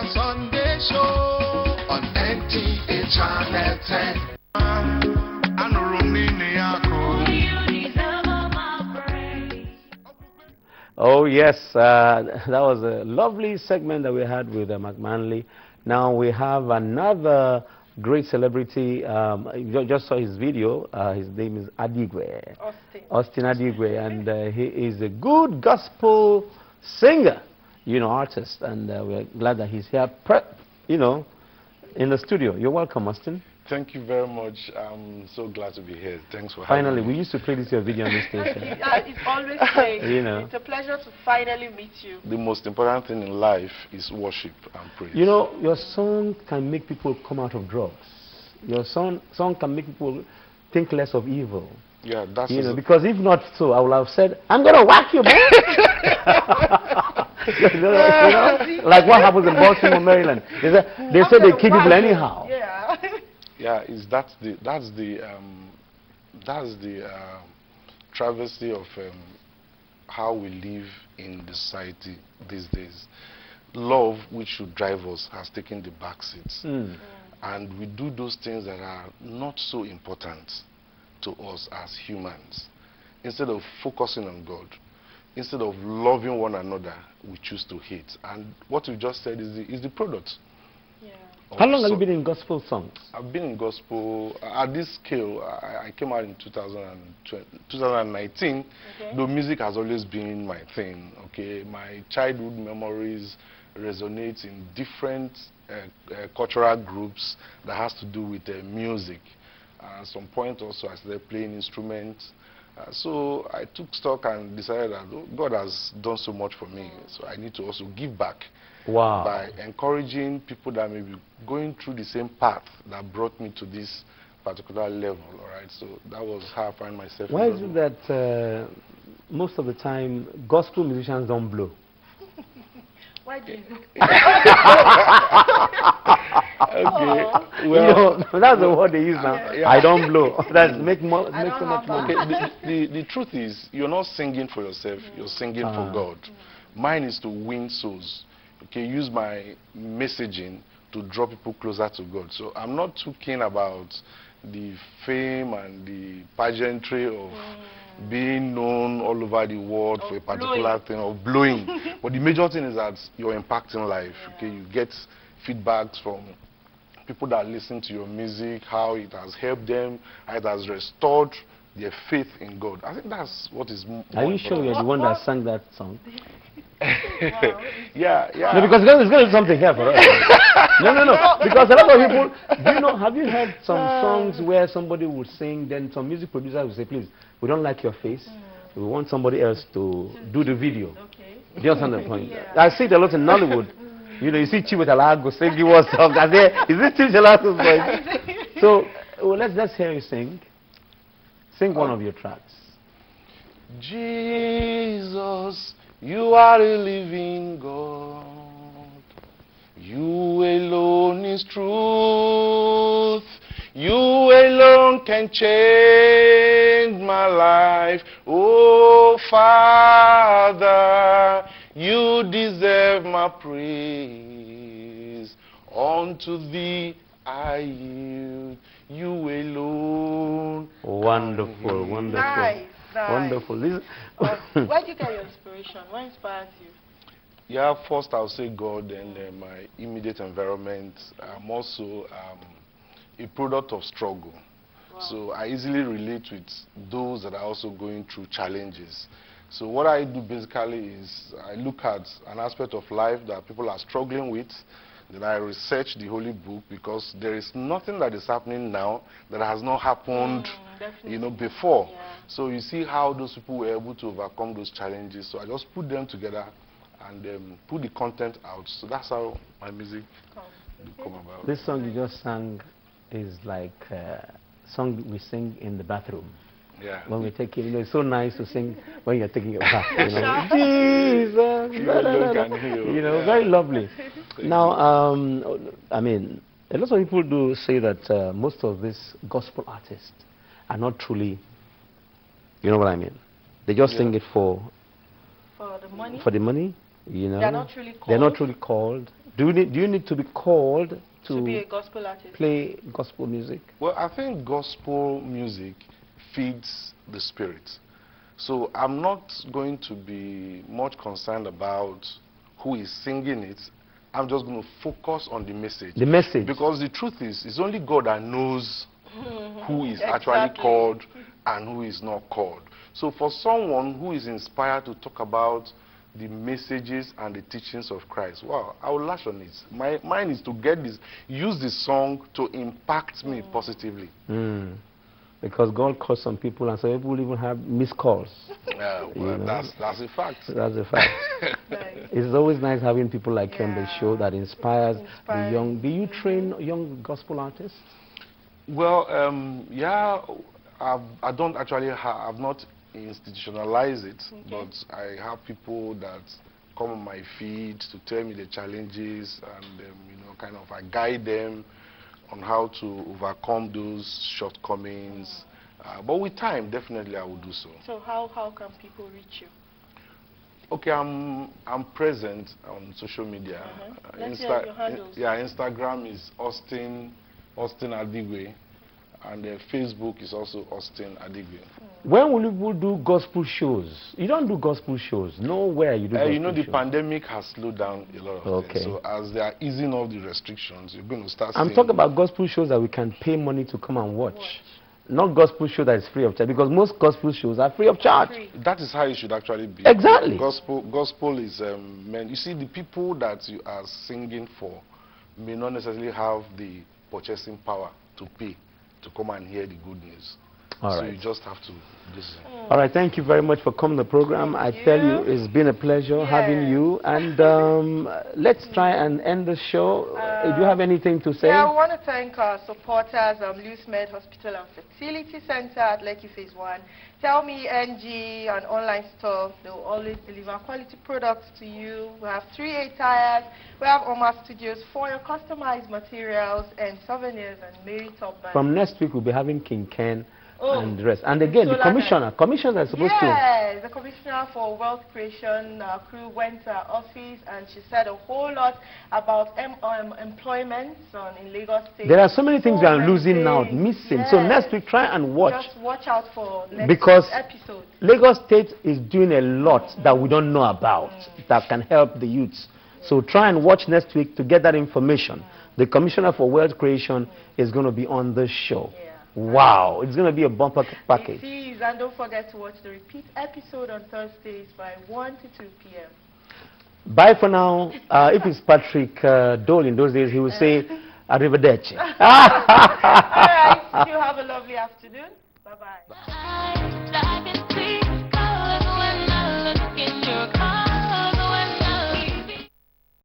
Sunday show on NTA Channel 10. Oh yes, that was a lovely segment that we had with McManley. Now we have another great celebrity. You just saw his video. His name is Adigwe. Austin Adigwe, and he is a good gospel singer, artist, and we're glad that he's here, in the studio. You're welcome, Austin. Thank you very much. I'm so glad to be here. Thanks for having me. Finally, we used to play this your video on this station. It's always great. It's a pleasure to finally meet you. The most important thing in life is worship and praise. Your song can make people come out of drugs. Your song can make people think less of evil. Yeah, that's because if not so, I would have said, I'm going to whack you, man. Like what happens in Baltimore, Maryland. They say they kill people anyhow. Yeah, that's the travesty of how we live in the society these days. Love, which should drive us, has taken the back seats. And we do those things that are not so important to us as humans. Instead of focusing on God, instead of loving one another, we choose to hate. And what you just said is the product. How long have you been in gospel songs? I've been in gospel at this scale. I came out in 2019. Though music has always been my thing. My childhood memories resonate in different cultural groups that has to do with music. At some point also I started playing instruments. So I took stock and decided that God has done so much for me, so I need to also give back. Wow. By encouraging people that may be going through the same path that brought me to this particular level, all right? So that was how I find myself. Why is it that most of the time gospel musicians don't blow? Why do you Well, that's the word they use now. Yeah. I don't blow. That's make so much money. The truth is, you're not singing for yourself, you're singing for God. Mine is to win souls. Use my messaging to draw people closer to God. So I'm not too keen about the fame and the pageantry of being known all over the world for a particular thing, of blowing. But the major thing is that you're impacting life. You get feedbacks from people that listen to your music, how it has helped them, how it has restored their faith in God. I think that's what is more Are you sure you're the one that sang that song? Yeah. No, because there's going to be something here for us. No. Because a lot of people, have you heard some songs where somebody would sing, then some music producer would say, please, we don't like your face. We want somebody else to do the video. Do you understand the point? I see it a lot in Nollywood. You see Chiwetalago singing one song. I say, is this Chiwetalago's voice? So, let's hear you sing. Sing one of your tracks. Jesus, you are a living God. You alone is truth. You alone can change my life. Oh, Father, you deserve my praise. Unto thee I yield. You alone. Wonderful, wonderful. Nice. Wonderful. Where do you get your inspiration? What inspires you? Yeah, first I'll say God, and my immediate environment. I'm also a product of struggle. Wow. So I easily relate with those that are also going through challenges. So what I do basically is I look at an aspect of life that people are struggling with. Then I research the Holy Book, because there is nothing that is happening now that has not happened, before. Yeah. So you see how those people were able to overcome those challenges. So I just put them together and put the content out. So that's how my music come about. This song you just sang is like a song we sing in the bathroom. Yeah. When we take it, it's so nice to sing when you're taking a bath. Jesus, very lovely. Now, I mean, a lot of people do say that most of these gospel artists are not truly, you know what I mean? They just sing it for the money. For the money, They're not truly called. They're not truly called. Do you need to be called to be a gospel artist? Play gospel music? Well, I think gospel music feeds the spirit. So I'm not going to be much concerned about who is singing it. I'm just going to focus on the message. The message. Because the truth is, it's only God that knows who is actually called and who is not called. So for someone who is inspired to talk about the messages and the teachings of Christ, wow, I will lash on it. Mine is to get this, use the song to impact me positively. Because God calls some people, and some people even have missed calls. Well, that's a fact. That's a fact. It's always nice having people like you on the show that inspires the young. Do you train young gospel artists? Well, yeah, I don't actually I've not institutionalized it, but I have people that come on my feed to tell me the challenges, and you know, kind of I guide them on how to overcome those shortcomings. But with time, definitely I will do so. So how can people reach you? Okay, I'm present on social media. Let's hear your handles. Yeah, Instagram is Austin Adigwe, and Facebook is also Austin Adigwe. When will you do gospel shows? You don't do gospel shows. Nowhere you do gospel shows. You know, the pandemic has slowed down a lot of things. So as they are easing off the restrictions, you're going to start seeing... I'm talking about gospel shows that we can pay money to come and watch. Not gospel show that is free of charge, because most gospel shows are free of charge. That is how it should actually be. Exactly. Gospel is meant... You see, the people that you are singing for may not necessarily have the purchasing power to pay to come and hear the good news. So you just have to listen. All right, thank you very much for coming to the program. I tell you, it's been a pleasure having you. And let's try and end the show. Do you have anything to say? Yeah, I want to thank our supporters, Lewis Med Hospital and Fertility Center at Lekki Phase 1. Tell Me NG, an online store. They will always deliver quality products to you. We have 3A tires. We have Omar Studios for your customized materials and souvenirs and Mary Top Band. From next week, we'll be having King Ken and the rest. And again, the commissioner is supposed to... Yes, the commissioner for wealth creation crew went to her office, and she said a whole lot about employment in Lagos State. There are so many things we are losing now, missing. So next week, try and watch. Just watch out for next episode. Lagos State is doing a lot that we don't know about that can help the youths. So try and watch next week to get that information. The commissioner for wealth creation is going to be on the show. Wow, it's going to be a bumper package. It is, and don't forget to watch the repeat episode on Thursdays by 1 to 2 p.m. Bye for now. If it's Patrick Dole in those days, he will say, Arrivederci. All right, you have a lovely afternoon. Bye-bye.